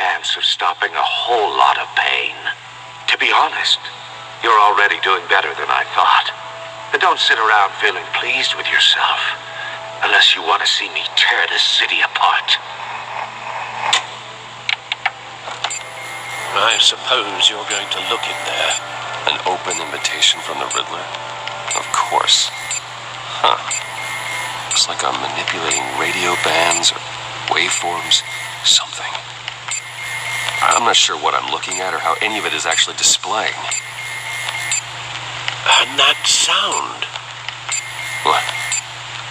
chance of stopping a whole lot of pain. To be honest, you're already doing better than I thought. But don't sit around feeling pleased with yourself, unless you want to see me tear this city apart. I suppose you're going to look in there. An open invitation from the Riddler? Of course. Huh. Looks like I'm manipulating radio bands or waveforms. Something. I'm not sure what I'm looking at or how any of it is actually displaying. And that sound. What?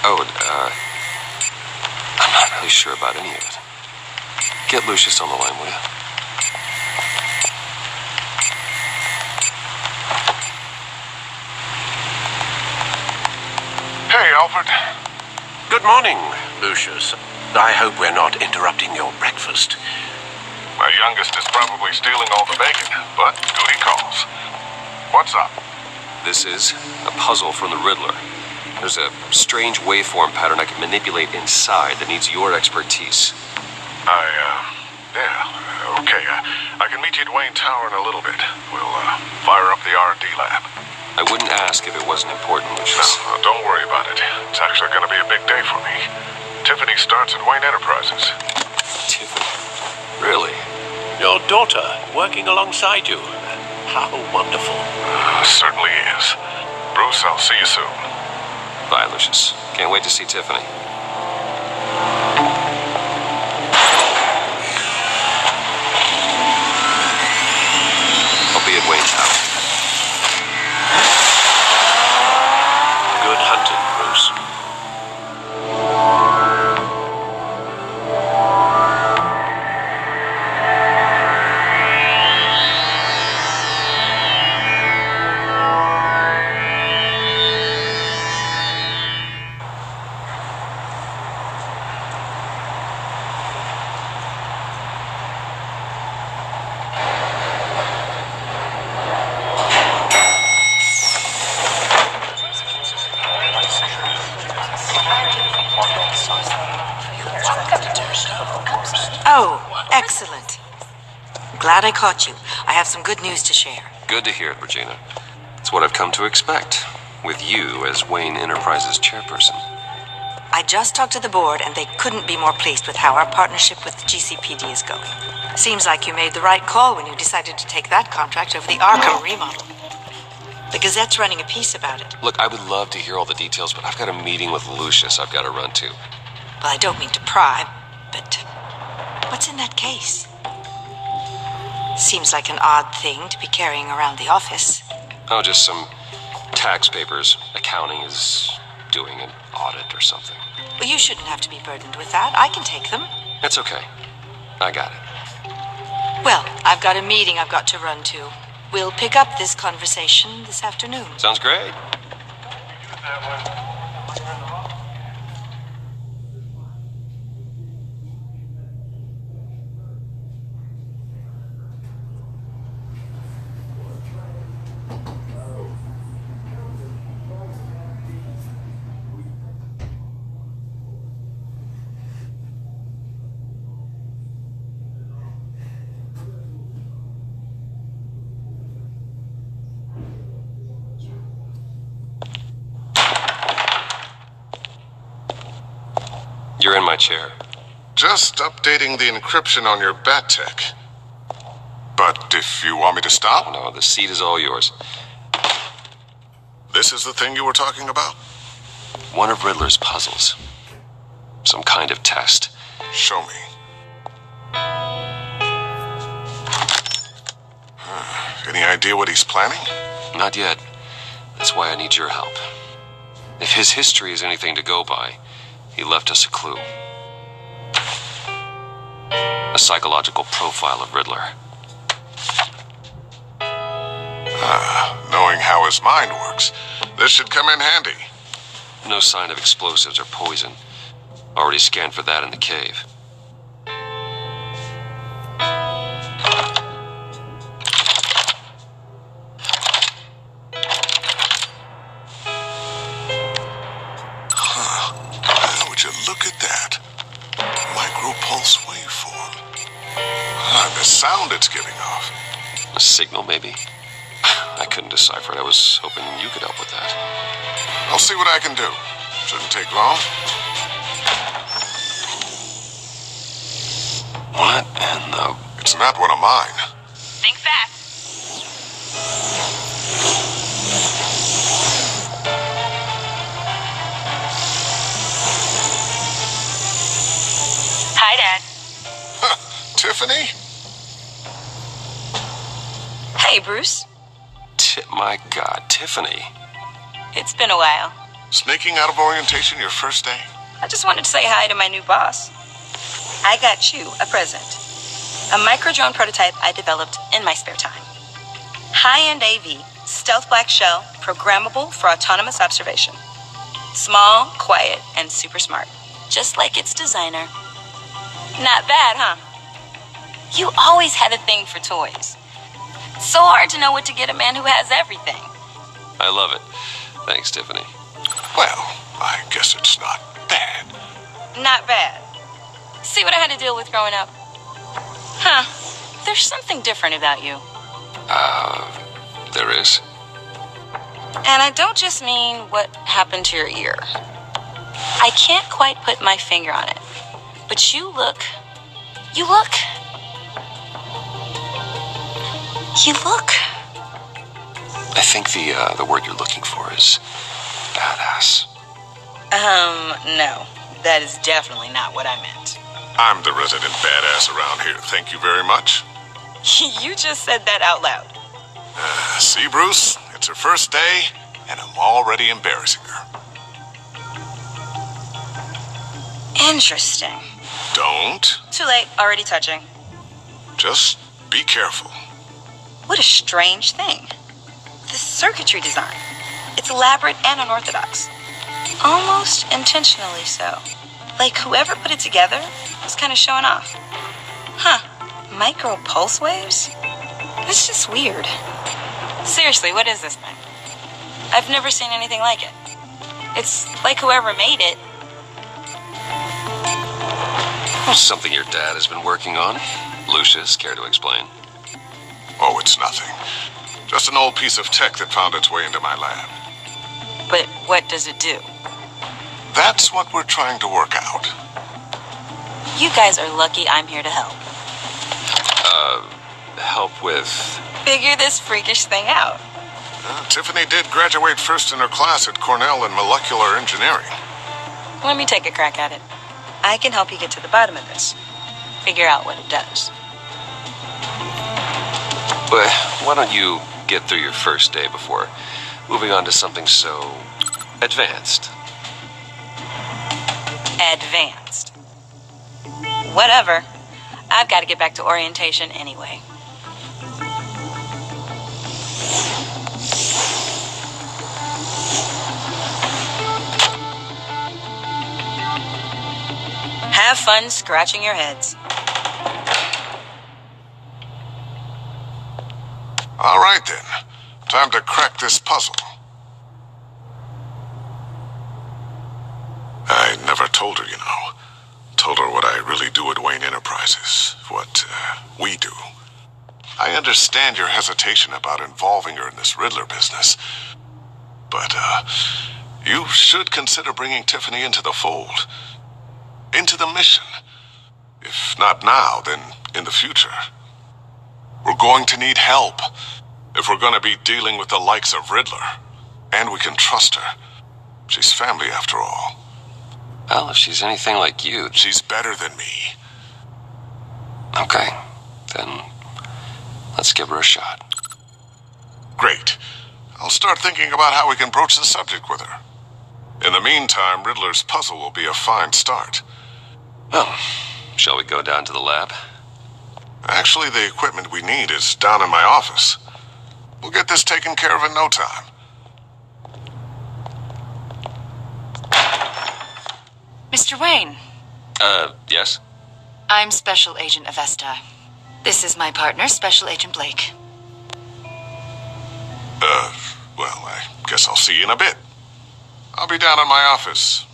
Oh, I'm not really sure about any of it. Get Lucius on the line, will you? Hey, Alfred. Good morning, Lucius. I hope we're not interrupting your breakfast. My youngest is probably stealing all the bacon, but duty calls. What's up? This is a puzzle from the Riddler. There's a strange waveform pattern I can manipulate inside that needs your expertise. Yeah, okay. I can meet you at Wayne Tower in a little bit. We'll, fire up the R&D lab. I wouldn't ask if it wasn't important, Lucius. No, don't worry about it. It's actually going to be a big day for me. Tiffany starts at Wayne Enterprises. Tiffany? Really? Your daughter working alongside you. How wonderful. Certainly is. Bruce, I'll see you soon. Bye, Lucius. Can't wait to see Tiffany. I'll be at Wayne Tower. Good hunting, Bruce. Oh, excellent. Glad I caught you. I have some good news to share. Good to hear it, Regina. It's what I've come to expect, with you as Wayne Enterprises chairperson. I just talked to the board, and they couldn't be more pleased with how our partnership with the GCPD is going. Seems like you made the right call when you decided to take that contract over the Arkham remodel. The Gazette's running a piece about it. Look, I would love to hear all the details, but I've got a meeting with Lucius I've got to run to. Well, I don't mean to pry, but what's in that case? Seems like an odd thing to be carrying around the office. Oh, just some tax papers. Accounting is doing an audit or something. Well, you shouldn't have to be burdened with that. I can take them. That's okay. I got it. Well, I've got a meeting I've got to run to. We'll pick up this conversation this afternoon. Sounds great. You're in my chair. Just updating the encryption on your bat tech. But if you want me to stop, No, the seat is all yours. this is the thing you were talking about? One of Riddler's puzzles. Some kind of test. Show me. Any idea what he's planning? Not yet. That's why I need your help. If his history is anything to go by, he left us a clue. A psychological profile of Riddler. Knowing how his mind works, this should come in handy. No sign of explosives or poison. Already scanned for that in the cave. Would you look at that? Micropulse waveform. I'm sound it's giving off. A signal, maybe? I couldn't decipher it. I was hoping you could help with that. I'll see what I can do. Shouldn't take long. What in the... It's not one of mine. Think fast. Hi, Dad. Tiffany? Hey, Bruce. My God, Tiffany. It's been a while. Sneaking out of orientation your first day? I just wanted to say hi to my new boss. I got you a present. A micro-drone prototype I developed in my spare time. High-end AV, stealth black shell, programmable for autonomous observation. Small, quiet, and super smart. Just like its designer. Not bad, huh? You always had a thing for toys. So hard to know what to get a man who has everything. I love it. Thanks, Tiffany. Well, I guess it's not bad. Not bad. See what I had to deal with growing up? Huh. There's something different about you. There is? And I don't just mean what happened to your ear. I can't quite put my finger on it. But you look... I think the word you're looking for is badass. No. That is definitely not what I meant. I'm the resident badass around here. Thank you very much. You just said that out loud. See, Bruce? It's her first day, and I'm already embarrassing her. Interesting. Don't. Too late. Already touching. Just be careful. What a strange thing. The circuitry design. It's elaborate and unorthodox. Almost intentionally so. Like whoever put it together was kind of showing off. Huh. Micro pulse waves? That's just weird. Seriously, what is this thing? I've never seen anything like it. It's like whoever made it. Something your dad has been working on. Lucius, care to explain? Oh, it's nothing. Just an old piece of tech that found its way into my lab. But what does it do? That's what we're trying to work out. You guys are lucky I'm here to help. Help with... Figure this freakish thing out. Tiffany did graduate first in her class at Cornell in molecular engineering. Let me take a crack at it. I can help you get to the bottom of this. Figure out what it does. But why don't you get through your first day before moving on to something so advanced? Advanced. Whatever. I've got to get back to orientation anyway. Have fun scratching your heads. All right, then. Time to crack this puzzle. I never told her, you know. Told her what I really do at Wayne Enterprises. What, we do. I understand your hesitation about involving her in this Riddler business. But, you should consider bringing Tiffany into the fold. Into the mission. If not now, then in the future. We're going to need help if we're going to be dealing with the likes of Riddler. And we can trust her. She's family after all. Well, if she's anything like you... She's better than me. Okay, then let's give her a shot. Great. I'll start thinking about how we can broach the subject with her. In the meantime, Riddler's puzzle will be a fine start. Well, shall we go down to the lab? Actually, the equipment we need is down in my office. We'll get this taken care of in no time. Mr. Wayne. Yes? I'm Special Agent Avesta. This is my partner, Special Agent Blake. Well, I guess I'll see you in a bit. I'll be down in my office.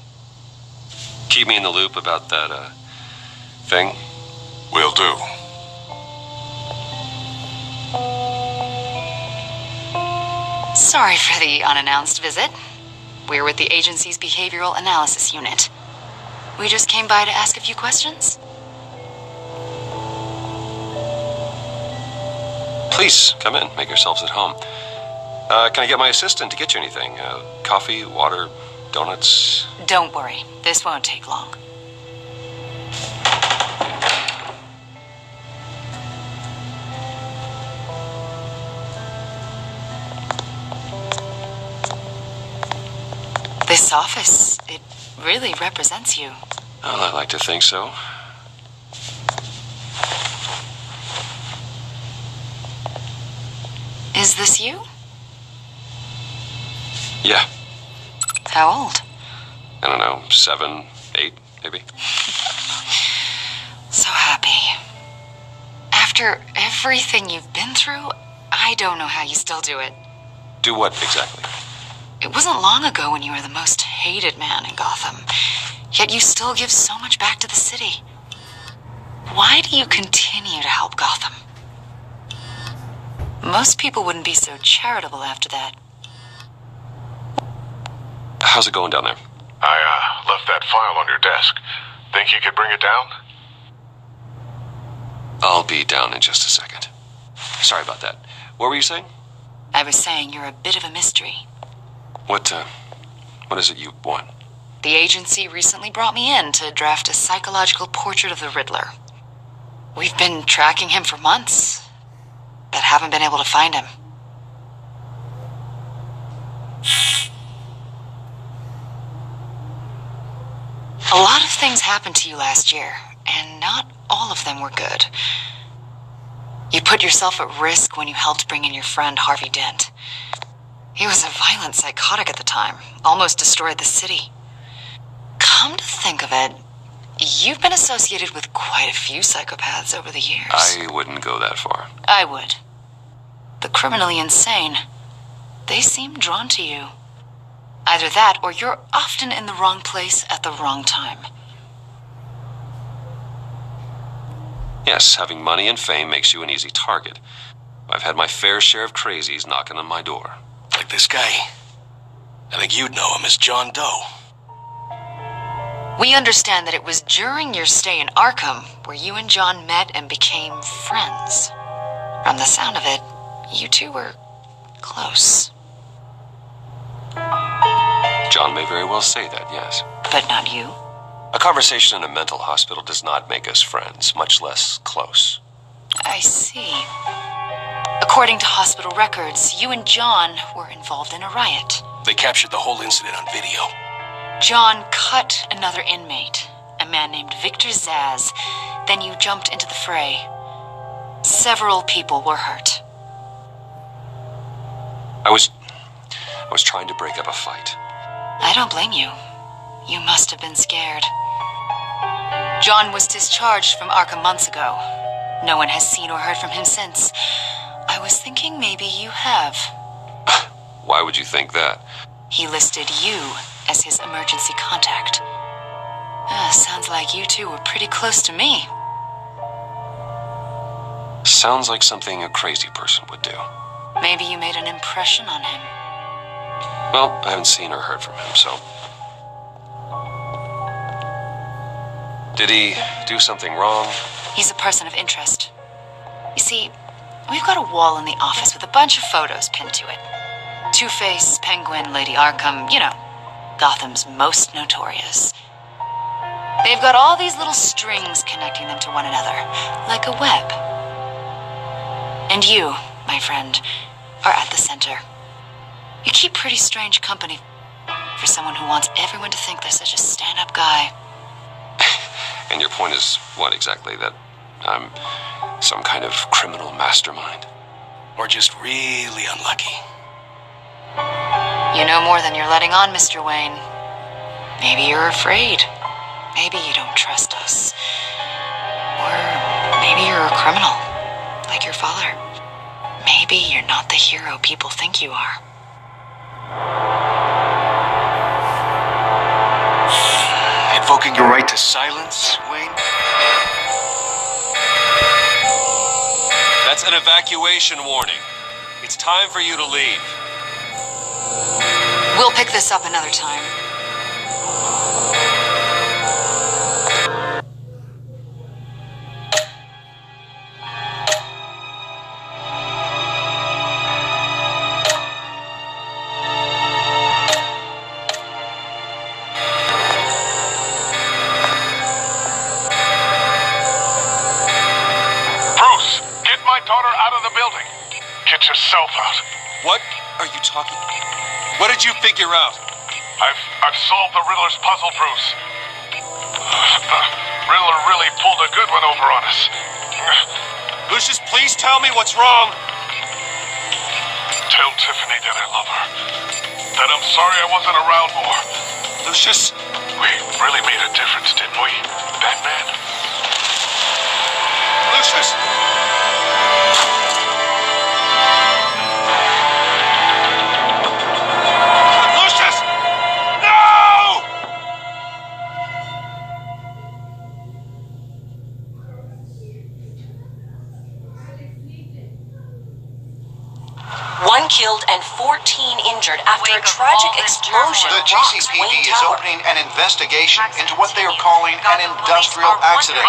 Keep me in the loop about that, thing. Will do. Sorry for the unannounced visit. We're with the agency's behavioral analysis unit. We just came by to ask a few questions. Please, come in. Make yourselves at home. Can I get my assistant to get you anything? Coffee, water, donuts? Don't worry. This won't take long. This office, it really represents you. Well, I like to think so. Is this you? Yeah. How old? I don't know, 7, 8, maybe? So happy. After everything you've been through, I don't know how you still do it. Do what exactly? It wasn't long ago when you were the most hated man in Gotham, yet you still give so much back to the city. Why do you continue to help Gotham? Most people wouldn't be so charitable after that. How's it going down there? I left that file on your desk. Think you could bring it down? I'll be down in just a second. Sorry about that. What were you saying? I was saying you're a bit of a mystery. What is it you want? The agency recently brought me in to draft a psychological portrait of the Riddler. We've been tracking him for months, but haven't been able to find him. A lot of things happened to you last year, and not all of them were good. You put yourself at risk when you helped bring in your friend Harvey Dent. He was a violent psychotic at the time, almost destroyed the city. Come to think of it, you've been associated with quite a few psychopaths over the years. I wouldn't go that far. I would. The criminally insane, they seem drawn to you. Either that, or you're often in the wrong place at the wrong time. Yes, having money and fame makes you an easy target. I've had my fair share of crazies knocking on my door. Like this guy. I think you'd know him as John Doe. We understand that it was during your stay in Arkham where you and John met and became friends. From the sound of it, you two were close. John may very well say that, yes. But not you. A conversation in a mental hospital does not make us friends, much less close. I see. According to hospital records, you and John were involved in a riot. They captured the whole incident on video. John cut another inmate, a man named Victor Zaz. Then you jumped into the fray. Several people were hurt. I was trying to break up a fight. I don't blame you. You must have been scared. John was discharged from Arkham months ago. No one has seen or heard from him since. I was thinking maybe you have. Why would you think that? He listed you as his emergency contact. Sounds like you two were pretty close to me. Sounds like something a crazy person would do. Maybe you made an impression on him. Well, I haven't seen or heard from him, so... Did he do something wrong? He's a person of interest. You see, we've got a wall in the office with a bunch of photos pinned to it. Two-Face, Penguin, Lady Arkham, you know, Gotham's most notorious. They've got all these little strings connecting them to one another, like a web. And you, my friend, are at the center. You keep pretty strange company for someone who wants everyone to think they're such a stand-up guy. And your point is what exactly? That I'm some kind of criminal mastermind? Or just really unlucky. You know more than you're letting on, Mr. Wayne. Maybe you're afraid. Maybe you don't trust us. Or maybe you're a criminal, like your father. Maybe you're not the hero people think you are. Invoking your right to silence, Wayne? That's an evacuation warning. It's time for you to leave. We'll pick this up another time. Daughter out of the building. Get yourself out. What are you talking? What did you figure out? I've solved the Riddler's puzzle, Bruce. Riddler really pulled a good one over on us. Lucius, please tell me what's wrong. Tell Tiffany that I love her. That I'm sorry I wasn't around more. Lucius? We really made a difference, didn't we, Batman? Lucius! One killed and 14 injured after a tragic explosion. The rocks GCPD Wayne is Tower. opening an investigation into what they are calling an industrial accident.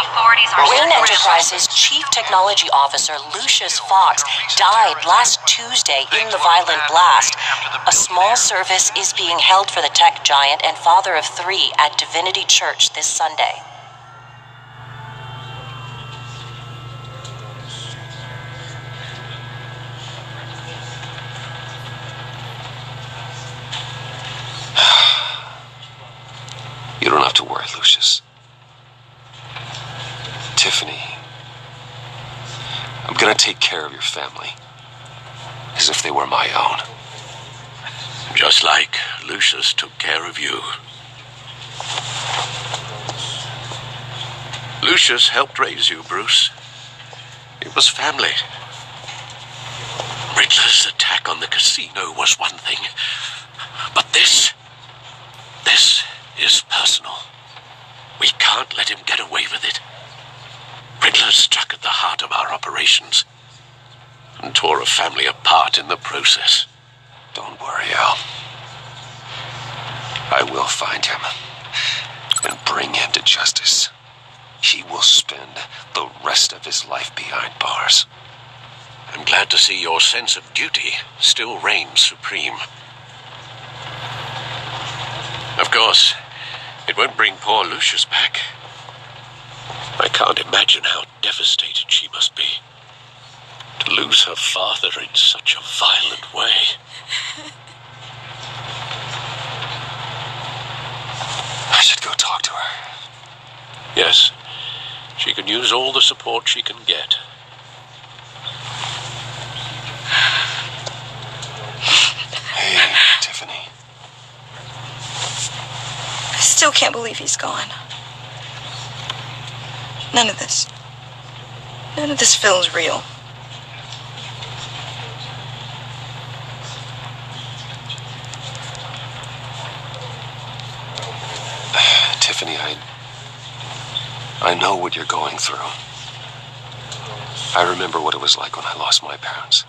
Wayne Enterprises Chief Technology Officer Lucius Fox died last Tuesday in the violent blast. A small service is being held for the tech giant and father of 3 at Divinity Church this Sunday. You don't have to worry, Lucius. Tiffany, I'm gonna take care of your family as if they were my own. Just like Lucius took care of you. Lucius helped raise you, Bruce. It was family. Riddler's attack on the casino was one thing, but this is personal. We can't let him get away with it. Riddler struck at the heart of our operations and tore a family apart in the process. Don't worry, Al. I will find him and bring him to justice. He will spend the rest of his life behind bars. I'm glad to see your sense of duty still reigns supreme. Of course, it won't bring poor Lucius back. I can't imagine how devastated she must be to lose her father in such a violent way. I should go talk to her. Yes, she can use all the support she can get. Hey, Tiffany. I still can't believe he's gone. None of this feels real. Tiffany, I know what you're going through. I remember what it was like when I lost my parents.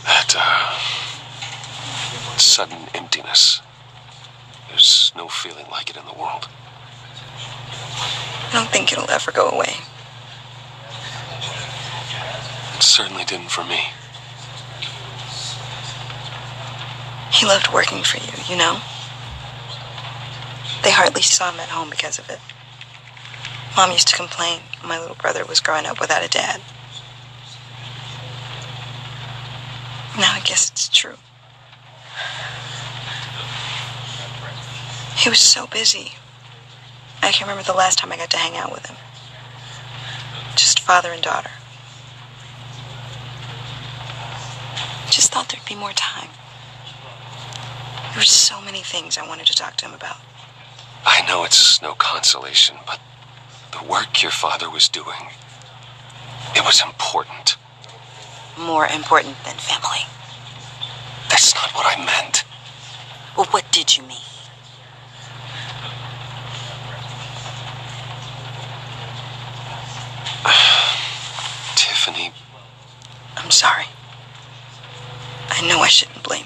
That, sudden emptiness. There's no feeling like it in the world. I don't think it'll ever go away. It certainly didn't for me. He loved working for you, you know? They hardly saw him at home because of it. Mom used to complain my little brother was growing up without a dad. Now I guess it's true. He was so busy. I can't remember the last time I got to hang out with him. Just father and daughter. Just thought there'd be more time. There were so many things I wanted to talk to him about. I know it's no consolation, but the work your father was doing, it was important. More important than family. That's not what I meant. Well, what did you mean? Tiffany. I'm sorry. I know I shouldn't blame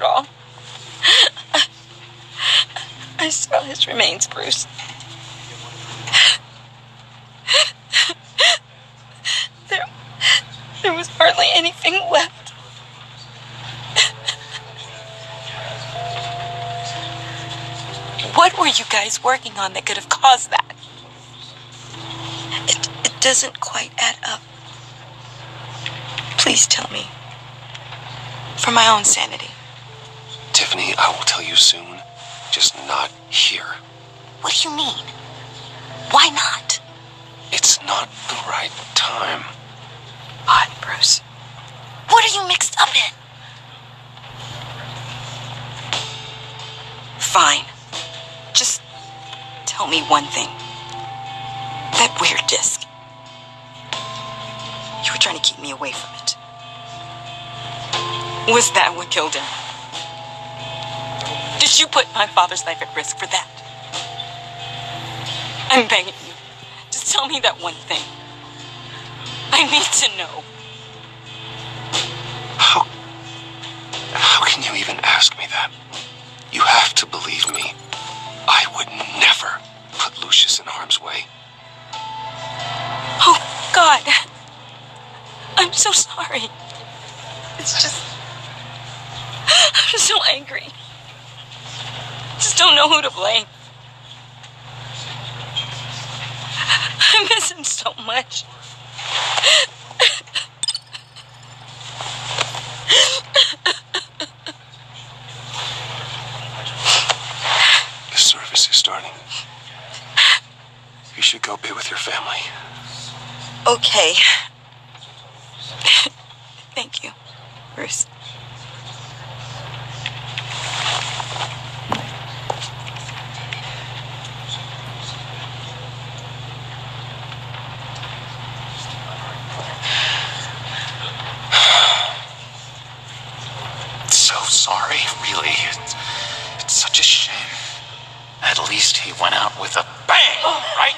all. I saw his remains, Bruce. There was hardly anything left. What were you guys working on that could have caused that? It doesn't quite add up. Please tell me. For my own sanity. Tiffany, I will tell you soon. Just not here. What do you mean? Why not? It's not the right time. Odd, Bruce. What are you mixed up in? Fine. Just tell me one thing. That weird disc. You were trying to keep me away from it. Was that what killed him? Did you put my father's life at risk for that? I'm begging you. Just tell me that one thing. I need to know. How can you even ask me that? You have to believe me. I would never put Lucius in harm's way. Oh, God. I'm so sorry. It's just... I'm so angry. Just don't know who to blame. I miss him so much. The service is starting. You should go be with your family. Okay. Thank you, Bruce. So sorry, really. It's such a shame. At least he went out with a bang, right?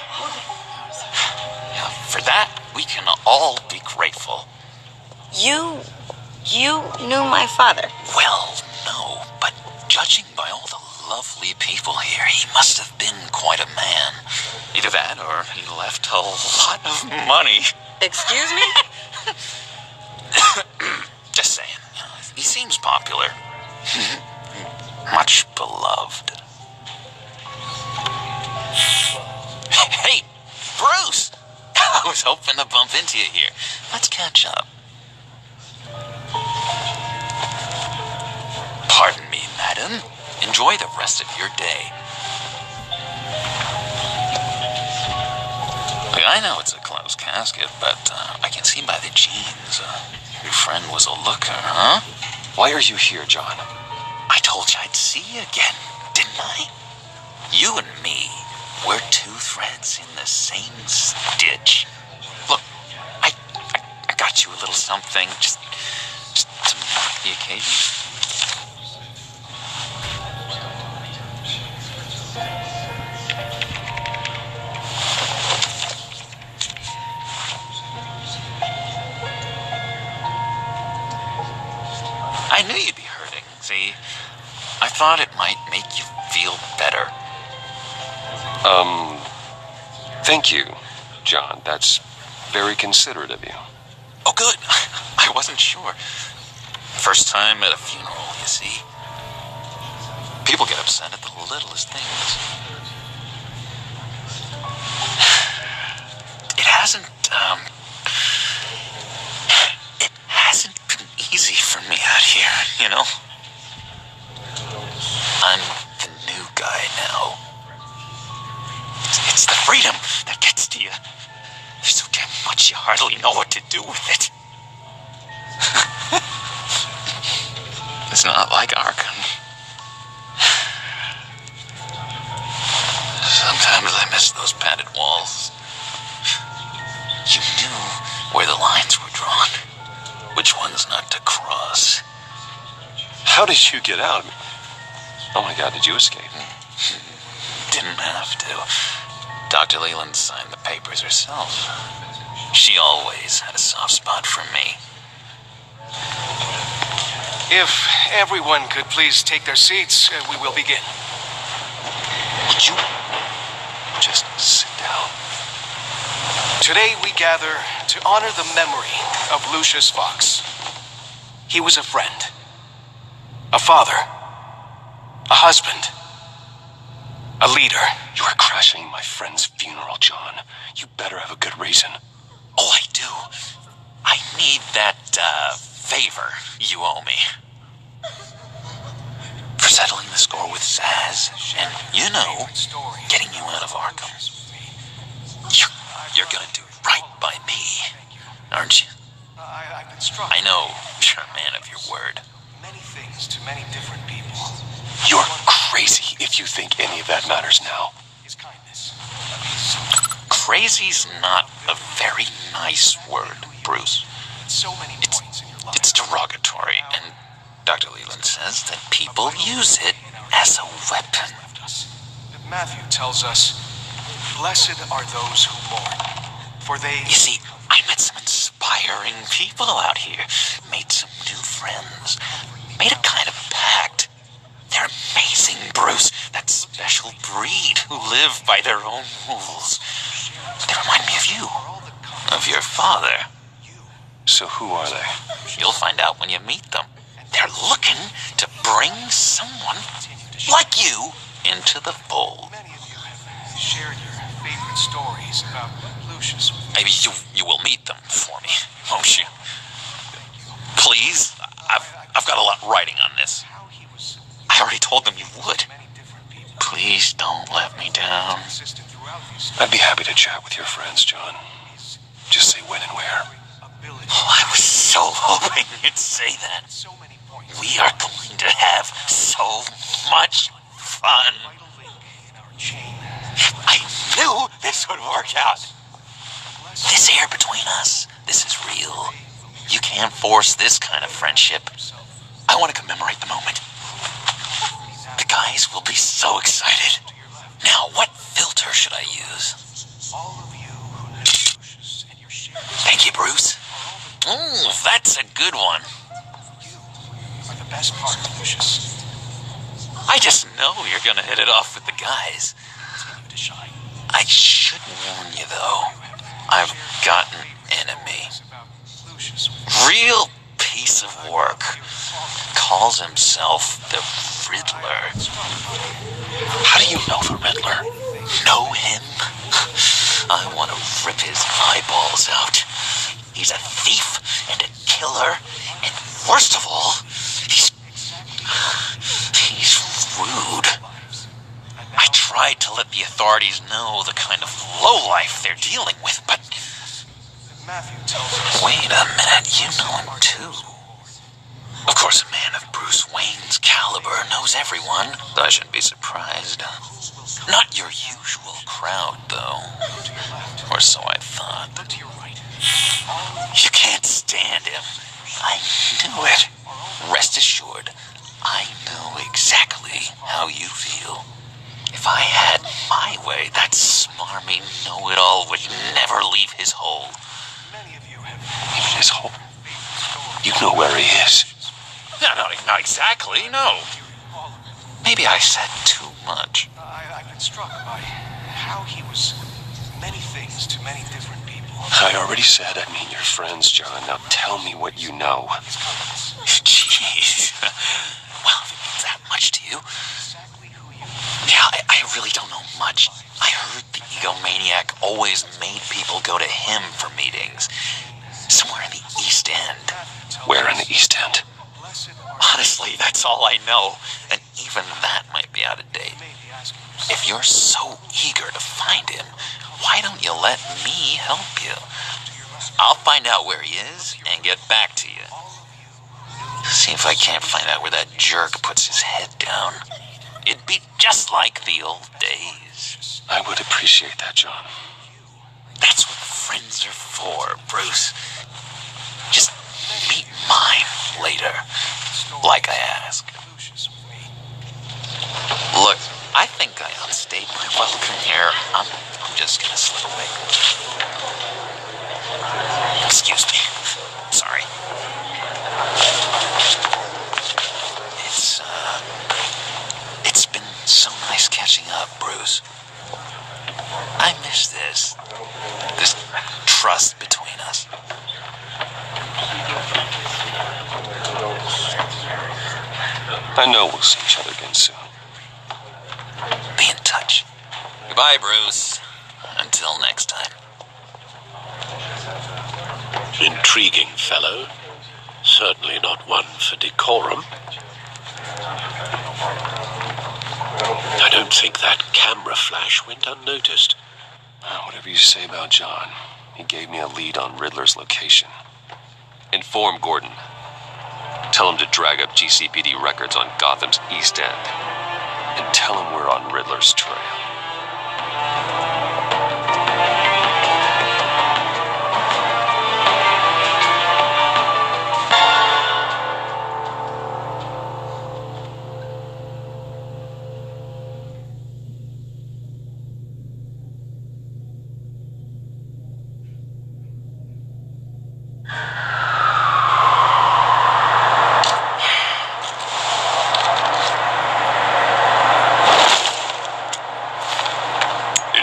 Yeah, for that, we can all be grateful. You knew my father. Well, no, but judging by all the lovely people here, he must have been quite a man. Either that or he left a lot of money. Excuse me? Just saying. He seems popular. Much beloved. Hey, Bruce! I was hoping to bump into you here. Let's catch up. Pardon me, madam. Enjoy the rest of your day. Look, I know it's a closed casket, but I can see by the jeans. Your friend was a looker, huh? Why are you here, John? I told you I'd see you again, didn't I? You and me, we're two threads in the same stitch. Look, I got you a little something, just to mark the occasion. I knew you'd be hurting, see? I thought it might make you feel better. Thank you, John. That's very considerate of you. Oh, good. I wasn't sure. First time at a funeral, you see. People get upset at the littlest things. It hasn't been easy for me out here, you know? I'm the new guy now. It's the freedom that gets to you. There's so damn much you hardly know what to do with it. It's not like Arkham. Sometimes I miss those padded walls. You knew where the lines were drawn, which ones not to cross. How did you get out? Oh my God, did you escape? Didn't have to. Dr. Leland signed the papers herself. She always had a soft spot for me. If everyone could please take their seats, we will begin. Would you just sit down? Today we gather to honor the memory of Lucius Fox. He was a friend, a father, a husband, a leader. You are crashing my friend's funeral, John. You better have a good reason. Oh, I do. I need that, favor you owe me. For settling the score with Zaz, and, you know, getting you out of Arkham. You're gonna do right by me, aren't you? I know you're a man of your word. Many things to many different people. You're crazy if you think any of that matters now. His kindness. Crazy's not a very nice word, Bruce. So many points in your life. It's derogatory, and Dr. Leland says that people use it as a weapon. Matthew tells us, "Blessed are those who mourn, for they..." You see, I met some inspiring people out here. Made some new friends. Made a kind of pact. They're amazing, Bruce. That special breed who live by their own rules. They remind me of you. Of your father. So who are they? You'll find out when you meet them. They're looking to bring someone like you into the fold. Many of you have shared your favorite stories about Lucius with me. Maybe you will meet them for me, won't you? Please, I've got a lot writing on this. I already told them you would. Please don't let me down. I'd be happy to chat with your friends, John. Just say when and where. Oh, I was so hoping you'd say that. We are going to have so much fun. I knew this would work out. This air between us, this is real. You can't force this kind of friendship. I want to commemorate the moment. The guys will be so excited. Now, what filter should I use? Thank you, Bruce. That's a good one. Are the best part, Lucius. I just know you're gonna hit it off with the guys. I should warn you, though. I've got an enemy. Real piece of work. Calls himself the Riddler. How do you know the Riddler? Know him? I want to rip his eyeballs out. He's a thief and a killer, and worst of all, he's rude. I tried to let the authorities know the kind of lowlife they're dealing with, but... Wait a minute, you know him too. Of course, a man of Bruce Wayne's caliber knows everyone, though I shouldn't be surprised. Not your usual crowd, though. Or so I thought. You can't stand him. I knew it. Rest assured, I know exactly how you feel. If I had my way, that smarmy know-it-all would never leave his hole. Leave his hole? You know where he is. No, not exactly, no. Maybe I said too much. I've been struck by how he was many things to many different people. I already said I mean your friends, John. Now tell me what you know. Jeez. Well, if it means that much to you. Yeah, I really don't know much. I heard the egomaniac always made people go to him for meetings. Somewhere in the East End. Where in the East End? Honestly, that's all I know. And even that might be out of date. If you're so eager to find him, why don't you let me help you? I'll find out where he is and get back to you. See if I can't find out where that jerk puts his head down. It'd be just like the old days. I would appreciate that, John. That's what friends are for, Bruce. Just meet mine later, like I asked. Look, I think I outstayed my welcome here. I'm just gonna slip away. Excuse me. Sorry. between us. I know we'll see each other again soon. Be in touch. Goodbye, Bruce. Until next time. Intriguing fellow. Certainly not one for decorum. I don't think that camera flash went unnoticed. Whatever you say about John, he gave me a lead on Riddler's location. Inform Gordon. Tell him to drag up GCPD records on Gotham's East End. And tell him we're on Riddler's trail.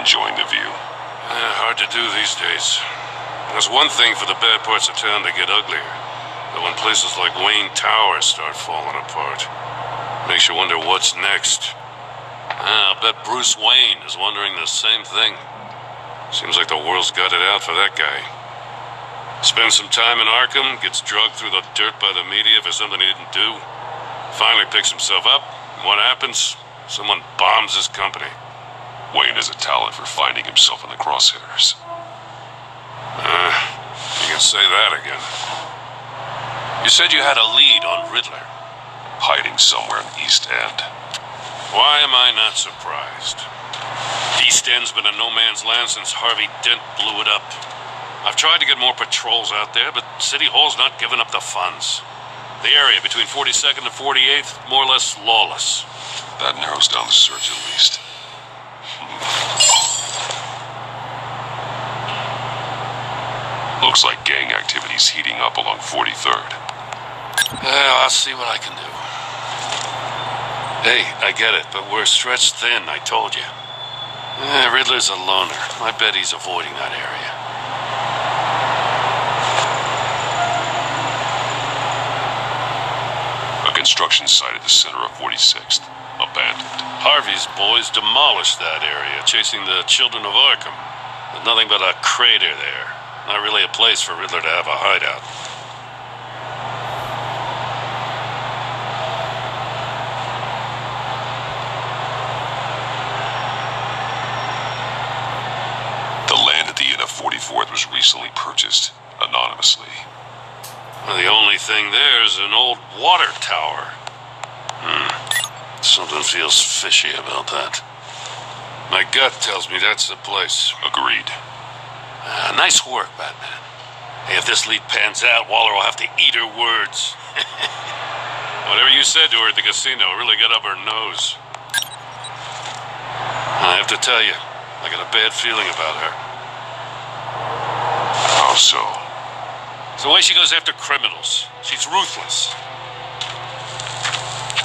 Enjoying the view. Hard to do these days. There's one thing for the bad parts of town to get uglier. But when places like Wayne Tower start falling apart, makes you wonder what's next. I'll bet Bruce Wayne is wondering the same thing. Seems like the world's got it out for that guy. Spends some time in Arkham, gets drugged through the dirt by the media for something he didn't do. Finally picks himself up. What happens? Someone bombs his company. Wayne has a talent for finding himself in the crosshairs. You can say that again. You said you had a lead on Riddler. Hiding somewhere in the East End. Why am I not surprised? East End's been a no-man's land since Harvey Dent blew it up. I've tried to get more patrols out there, but City Hall's not giving up the funds. The area between 42nd and 48th, more or less lawless. That narrows down the search at least. Looks like gang activity's heating up along 43rd. I'll see what I can do. Hey, I get it, but we're stretched thin, I told you. Riddler's a loner. I bet he's avoiding that area. A construction site at the center of 46th. Abandoned. Harvey's boys demolished that area, chasing the children of Arkham. There's nothing but a crater there. Not really a place for Riddler to have a hideout. The land at the end of 44th was recently purchased, anonymously. Well, the only thing there is an old water tower. Something feels fishy about that. My gut tells me that's the place. Agreed. Nice work, Batman. Hey, if this lead pans out, Waller will have to eat her words. Whatever you said to her at the casino really got up her nose. I have to tell you, I got a bad feeling about her. How so? It's the way she goes after criminals. She's ruthless.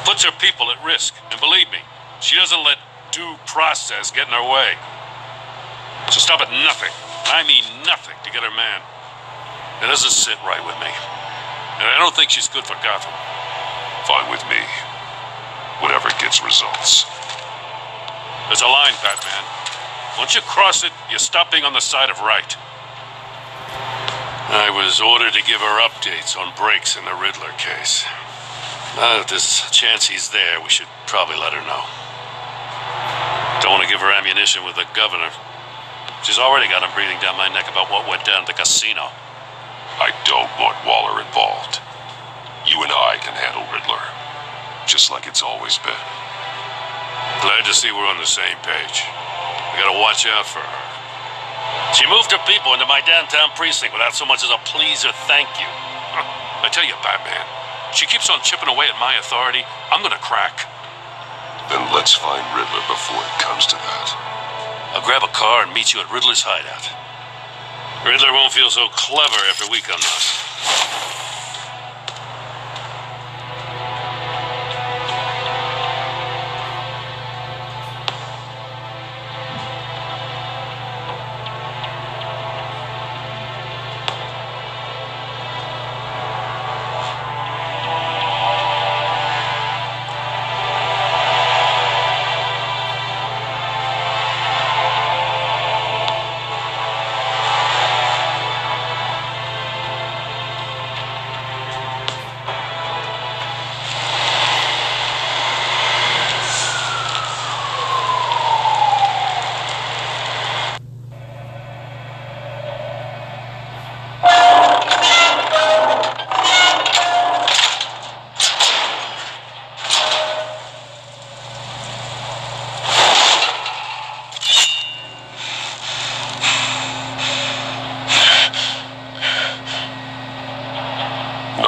Puts her people at risk, and believe me, she doesn't let due process get in her way. She'll stop at nothing. I mean nothing to get her man. It doesn't sit right with me. And I don't think she's good for Gotham. Fine with me. Whatever gets results. There's a line, Batman. Once you cross it, you stop being on the side of right. I was ordered to give her updates on breaks in the Riddler case. If there's a chance he's there, we should probably let her know. Don't want to give her ammunition with the governor. She's already got him breathing down my neck about what went down at the casino. I don't want Waller involved. You and I can handle Riddler. Just like it's always been. Glad to see we're on the same page. We gotta watch out for her. She moved her people into my downtown precinct without so much as a please or thank you. I tell you, Batman, she keeps on chipping away at my authority, I'm gonna crack. Then let's find Riddler before it comes to that. I'll grab a car and meet you at Riddler's hideout. Riddler won't feel so clever after we come out.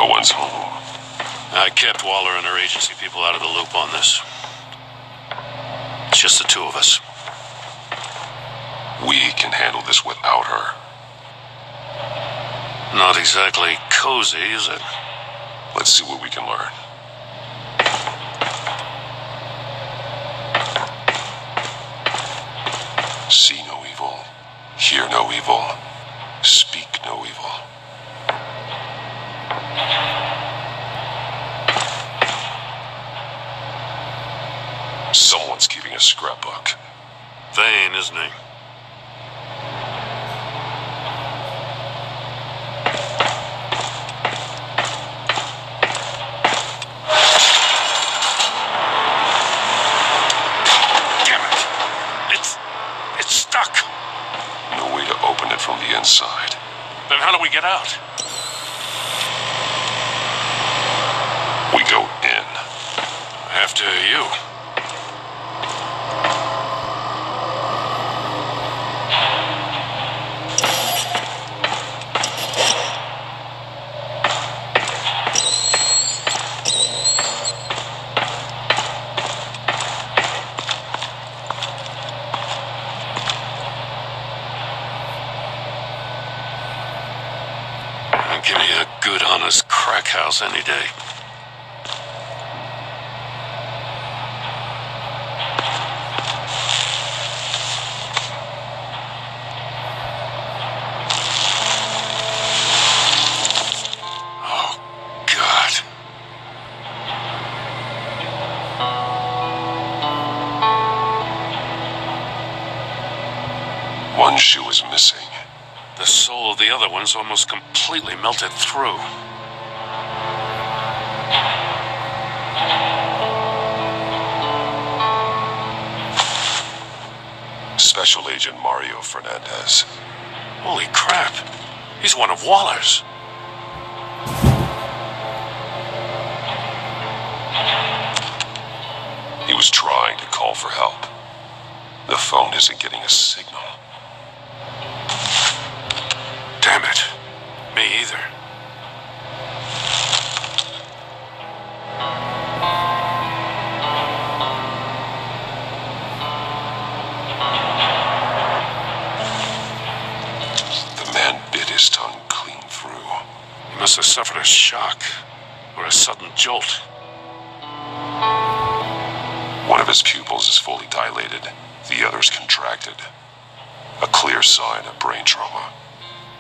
No one's home. I kept Waller and her agency people out of the loop on this. It's just the two of us. We can handle this without her. Not exactly cozy, is it? Let's see what we can learn. See no evil, hear no evil, speak no evil. Someone's keeping a scrapbook. Vane, isn't he? It's stuck. No way to open it from the inside. Then how do we get out? We go in. After you. Give me a good, honest crack house any day. Oh, God. One shoe is missing. The soul of the other one's almost completely melted through. Special Agent Mario Fernandez. Holy crap. He's one of Waller's. He was trying to call for help. The phone isn't getting a signal. Damn it. Me either. The man bit his tongue clean through. He must have suffered a shock or a sudden jolt. One of his pupils is fully dilated. The other's contracted. A clear sign of brain trauma.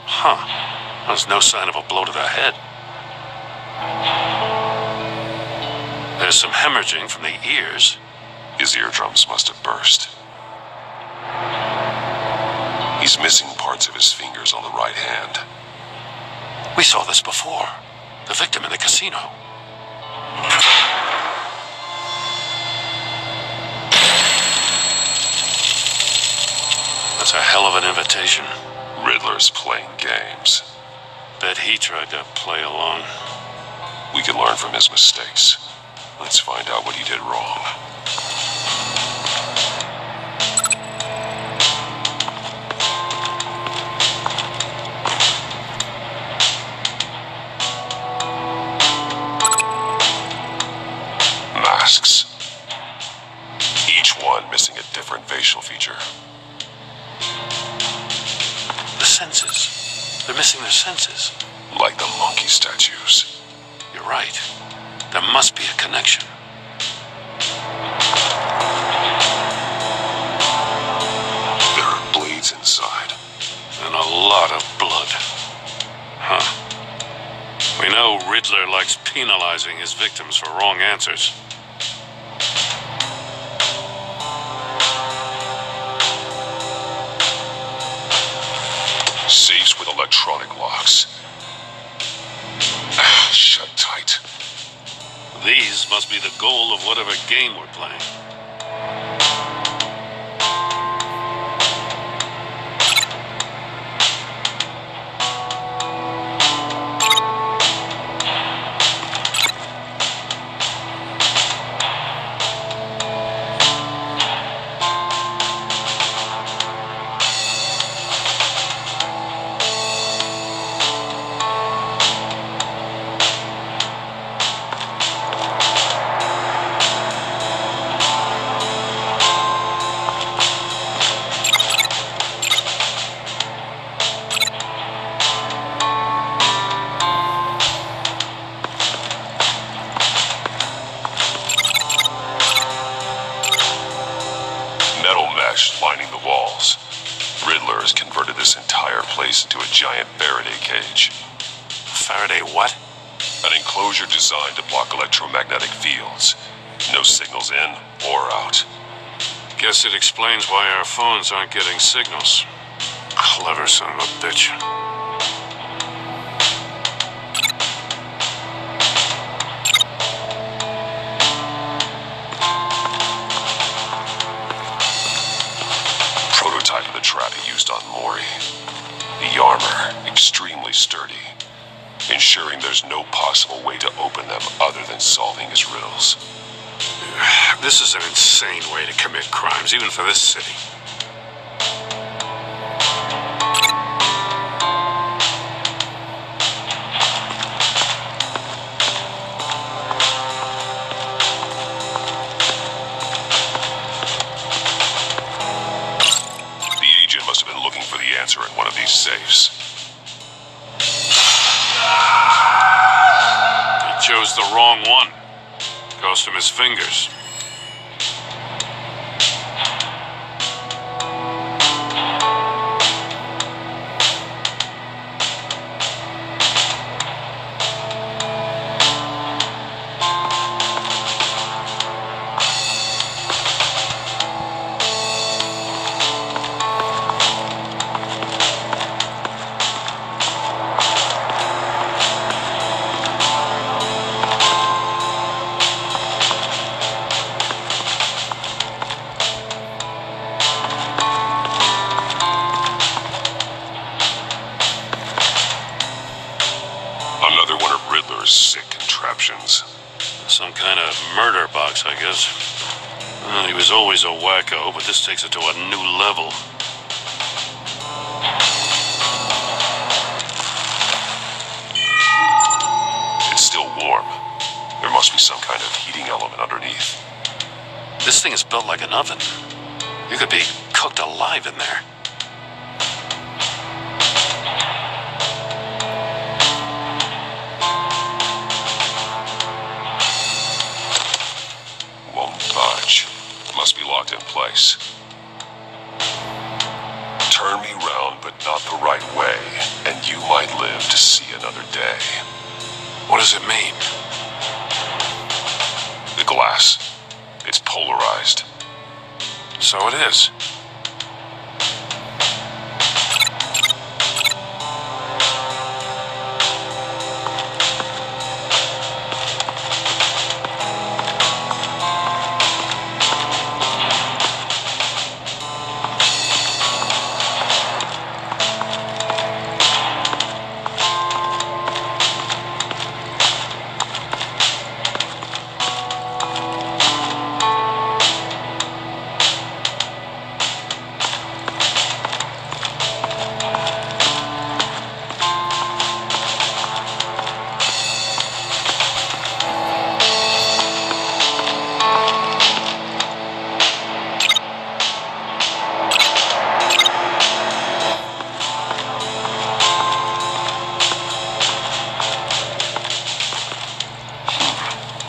Huh. There's no sign of a blow to the head. There's some hemorrhaging from the ears. His eardrums must have burst. He's missing parts of his fingers on the right hand. We saw this before. The victim in the casino. That's a hell of an invitation. Riddler's playing games. Bet he tried to play along. We can learn from his mistakes. Let's find out what he did wrong. Masks. Each one missing a different facial feature. The senses. They're missing their senses. Like the monkey statues. You're right. There must be a connection. There are blades inside. And a lot of blood. Huh. We know Riddler likes penalizing his victims for wrong answers. Safes with electronic locks. Shut tight. These must be the goal of whatever game we're playing. place into a giant Faraday cage. Faraday what? An enclosure designed to block electromagnetic fields. No signals in or out. Guess it explains why our phones aren't getting signals. Clever son of a bitch. Prototype of the trap he used on Maury. The armor, extremely sturdy, ensuring there's no possible way to open them other than solving his riddles. This is an insane way to commit crimes, even for this city. The agent must have been looking for the answer in one of these safes. He chose the wrong one. Cost him his fingers. Another one of Riddler's sick contraptions. Some kind of murder box, I guess. Well, he was always a wacko, but this takes it to a new level. It's still warm. There must be some kind of heating element underneath. This thing is built like an oven. You could be cooked alive in there. Won't budge. Must be locked in place. Turn me round, but not the right way, and you might live to see another day. What does it mean? The glass. It's polarized. So it is.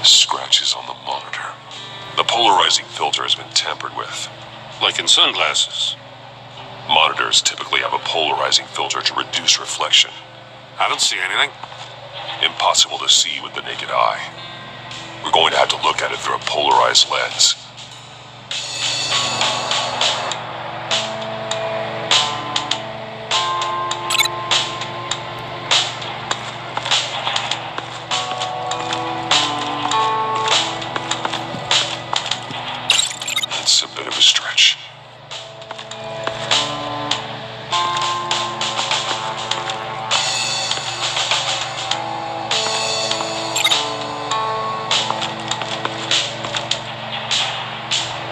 Scratches on the monitor. The polarizing filter has been tampered with. Like in sunglasses. Monitors typically have a polarizing filter to reduce reflection. I don't see anything. Impossible to see with the naked eye. We're going to have to look at it through a polarized lens. It's a bit of a stretch.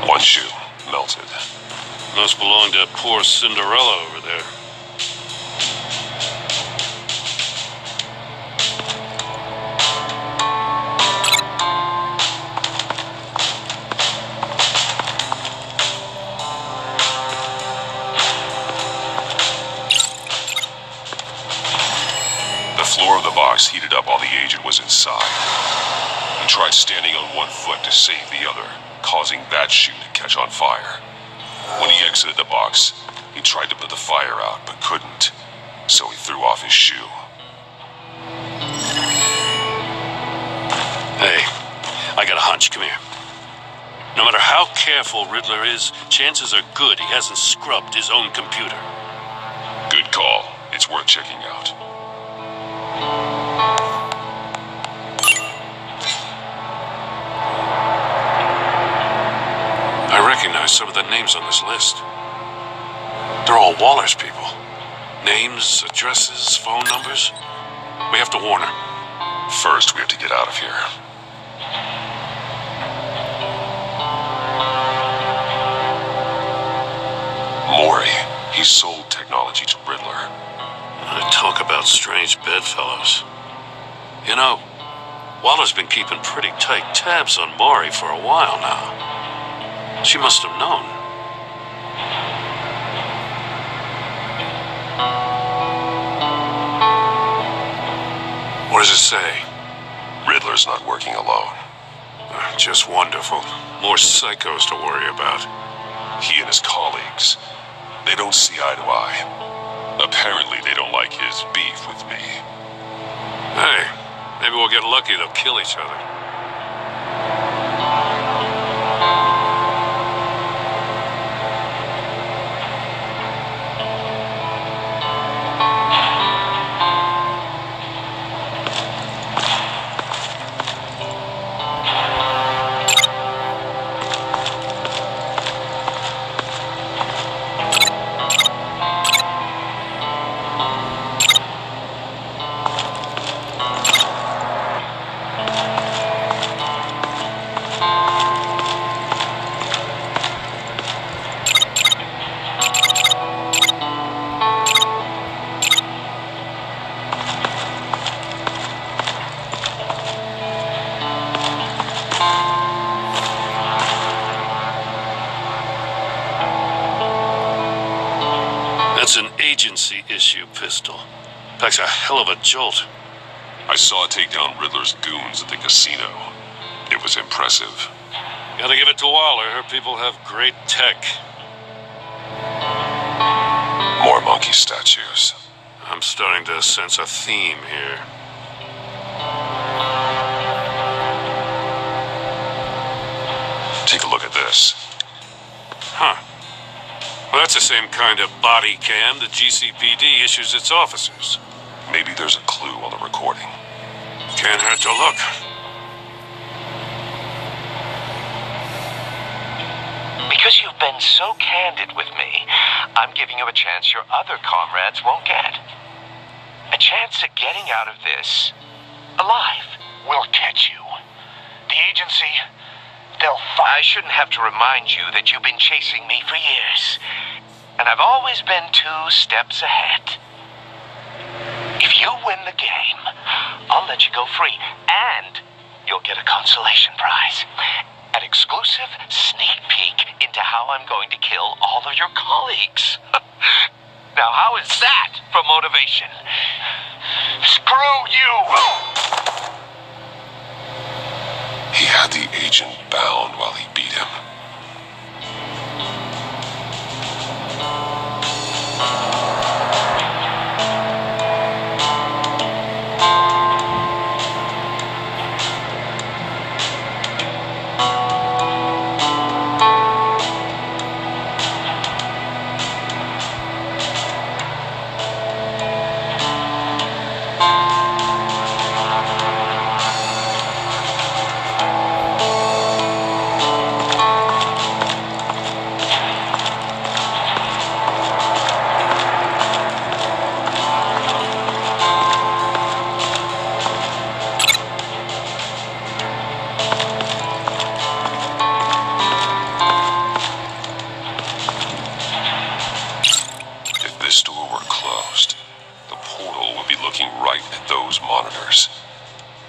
One shoe melted. Must belong to poor Cinderella over there. The floor of the box heated up while the agent was inside. He tried standing on one foot to save the other, causing that shoe to catch on fire. When he exited the box, he tried to put the fire out, but couldn't. so he threw off his shoe. Hey, I got a hunch. Come here. No matter how careful Riddler is, chances are good he hasn't scrubbed his own computer. Good call. It's worth checking out. I recognize some of the names on this list. They're all Waller's people. Names, addresses, phone numbers. We have to warn her. First, we have to get out of here. Maury, he sold technology to Riddler. Talk about strange bedfellows. You know, Waller's been keeping pretty tight tabs on Maury for a while now. She must have known. What does it say? Riddler's not working alone. Just wonderful. More psychos to worry about. He and his colleagues, they don't see eye to eye. Apparently they don't like his beef with me. Hey, maybe we'll get lucky. They'll kill each other. That's an agency issue pistol. Packs a hell of a jolt. I saw it take down Riddler's goons at the casino. It was impressive. Gotta give it to Waller. Her people have great tech. More monkey statues. I'm starting to sense a theme here. Take a look at this. Huh. Well, that's the same kind of body cam the GCPD issues its officers. Maybe there's a clue on the recording. Can't hurt to look. Because you've been so candid with me, I'm giving you a chance your other comrades won't get. A chance at getting out of this alive. We'll catch you. The agency, they'll find. I shouldn't have to remind you that you've been chasing me for years. And I've always been 2 steps ahead. If you win the game, I'll let you go free. And you'll get a consolation prize. An exclusive sneak peek into how I'm going to kill all of your colleagues. Now, how is that for motivation? Screw you! He had the agent bound while he beat him.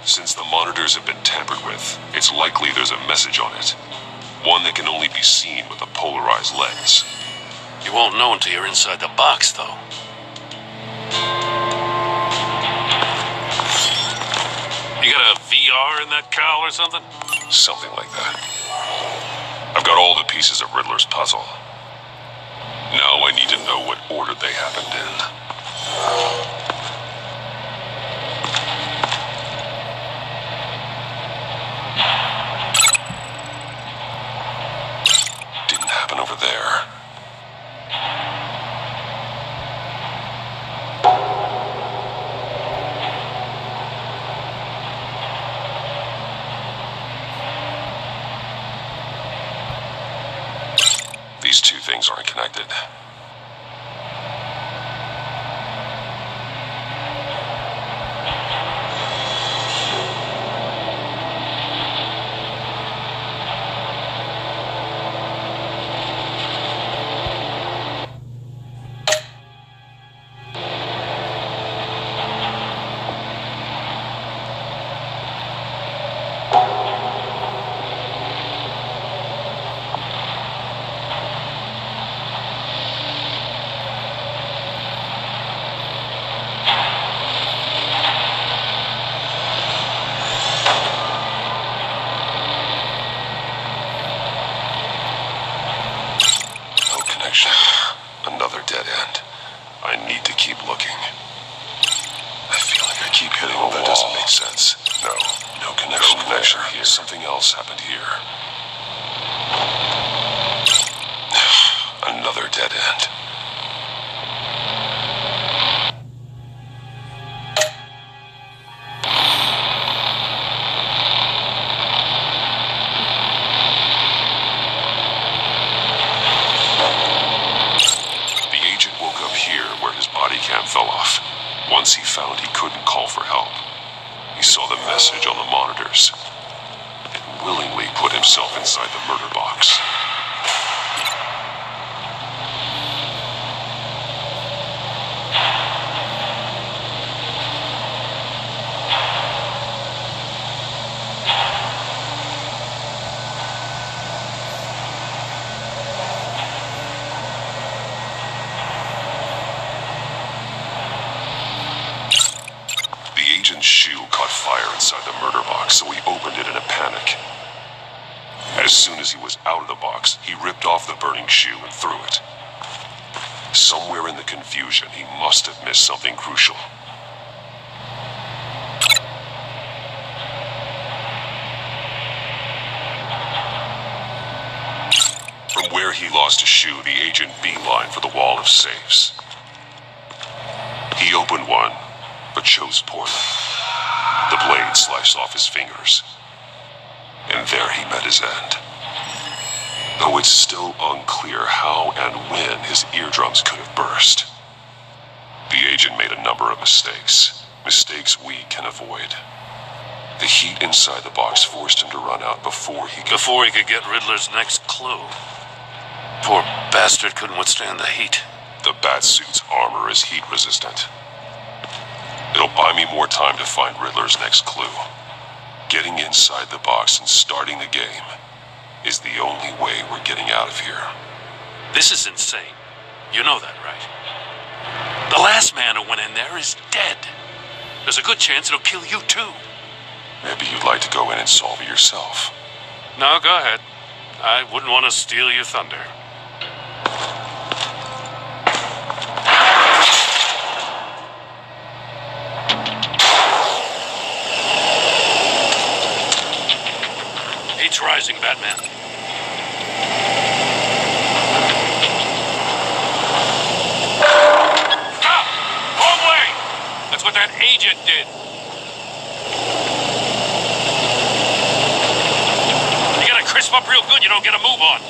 Since the monitors have been tampered with, it's likely there's a message on it. One that can only be seen with a polarized lens. You won't know until you're inside the box, though. You got a VR in that cowl or something? Something like that. I've got all the pieces of Riddler's puzzle. Now I need to know what order they happened in. Didn't happen over there. These two things aren't connected. Another dead end. I need to keep looking. I feel like I keep hitting a wall. That doesn't make sense. No connection. No connection here. Something else happened here. Another dead end. Fell off. Once he found he couldn't call for help, he saw the message on the monitors and willingly put himself inside the murder box. Agent's shoe caught fire inside the murder box, so he opened it in a panic. As soon as he was out of the box, he ripped off the burning shoe and threw it. Somewhere in the confusion, he must have missed something crucial. From where he lost a shoe, the agent beelined for the wall of safes. He opened one, but chose poorly. The blade sliced off his fingers, and there he met his end. Though it's still unclear how and when his eardrums could have burst. The agent made a number of mistakes we can avoid. The heat inside the box forced him to run out before he could get Riddler's next clue. Poor bastard couldn't withstand the heat. The Batsuit's armor is heat resistant. It'll buy me more time to find Riddler's next clue. Getting inside the box and starting the game is the only way we're getting out of here. This is insane. You know that, right? The last man who went in there is dead. There's a good chance it'll kill you too. Maybe you'd like to go in and solve it yourself. No, go ahead. I wouldn't want to steal your thunder. Heat's rising, Batman. Stop! Wrong way! That's what that agent did. You gotta crisp up real good, you don't get a move on.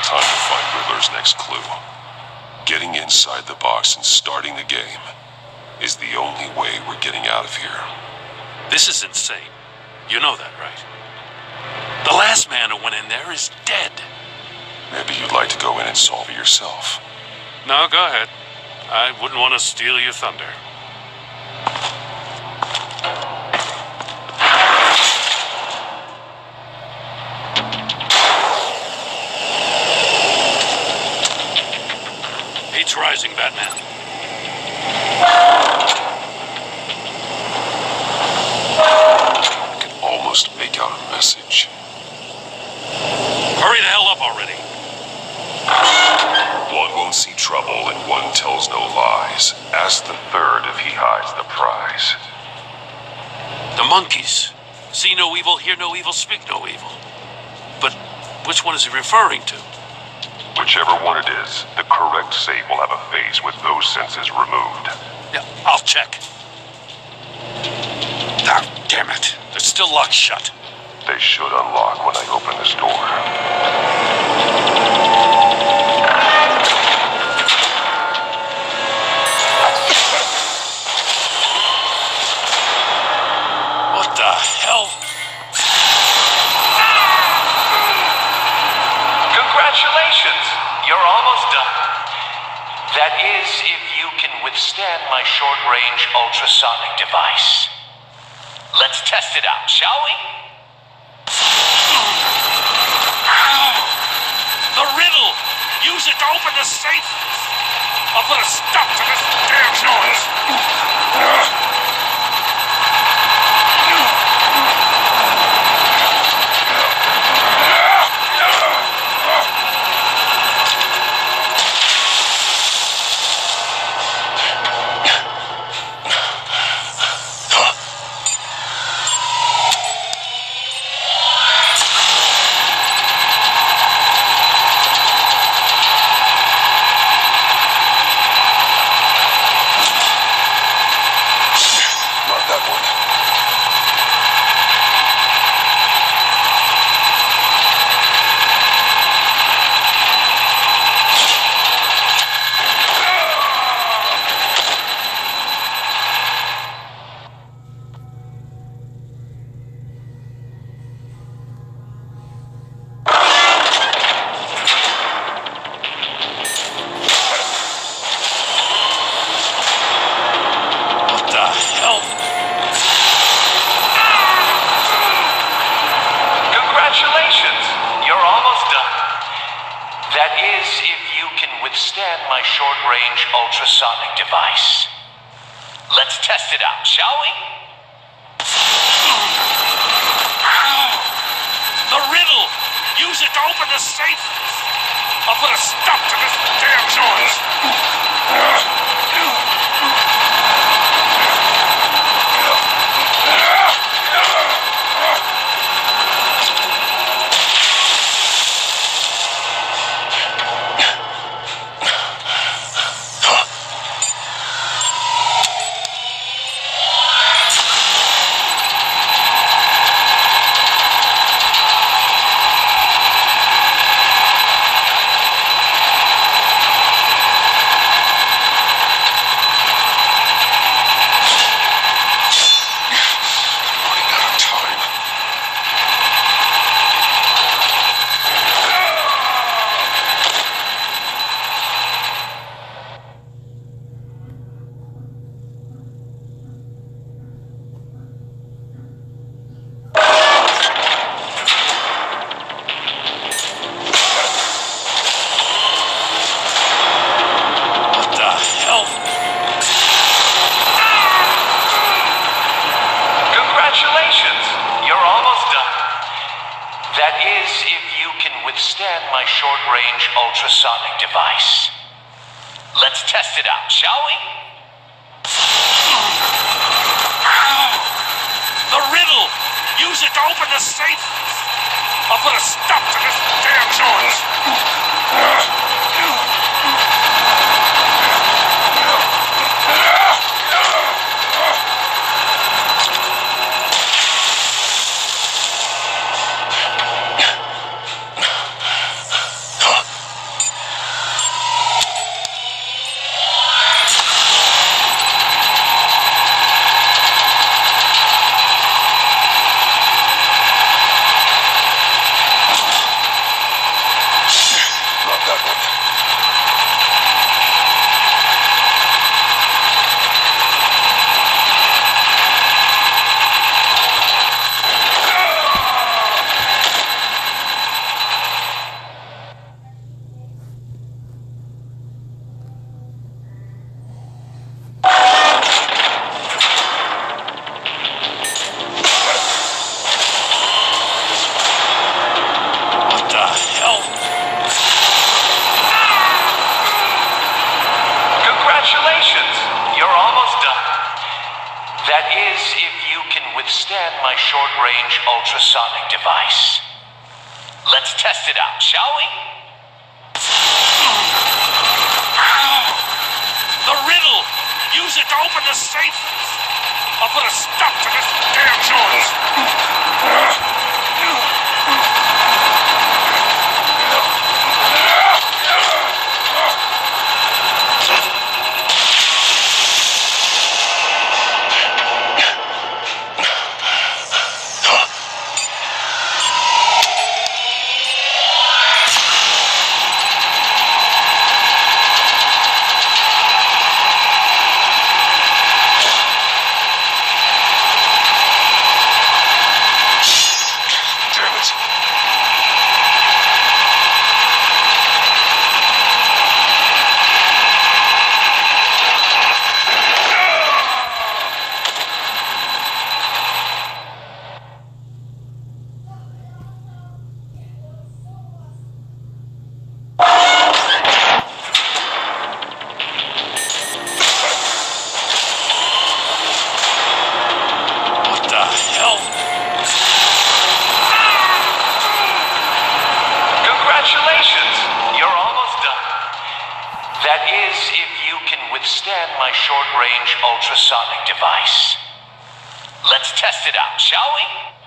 Time to find Riddler's next clue. Getting inside the box and starting the game is the only way we're getting out of here. This is insane. You know that, right? The last man who went in there is dead. Maybe you'd like to go in and solve it yourself. No, go ahead. I wouldn't want to steal your thunder. tide's rising, Batman. I can almost make out a message. Hurry the hell up already. One won't see trouble and one tells no lies. Ask the third if he hides the prize. The monkeys. See no evil, hear no evil, speak no evil. But which one is he referring to? Whichever one it is, the correct safe will have a face with those senses removed. Yeah, I'll check. Ah, damn it. It's still locked shut. They should unlock when I open this door. What the hell? Congratulations! You're almost done. That is, if you can withstand my short-range ultrasonic device. Let's test it out, shall we? The riddle! Use it to open the safe! I'll put a stop to this damn noise! That is, if you can withstand my short-range ultrasonic device. Let's test it out, shall we? The riddle! Use it to open the safe! I'll put a stop to this damn noise! That is, if you can withstand my short-range ultrasonic device. Let's test it out, shall we? The riddle! Use it to open the safe! I'll put a stop to this damn noise! Not that one. withstand my short-range ultrasonic device. Let's test it out, shall we? The riddle! Use it to open the safe! I'll put a stop to this damn noise! Congratulations, you're almost done. That is, if you can withstand my short-range ultrasonic device. Let's test it out, shall we?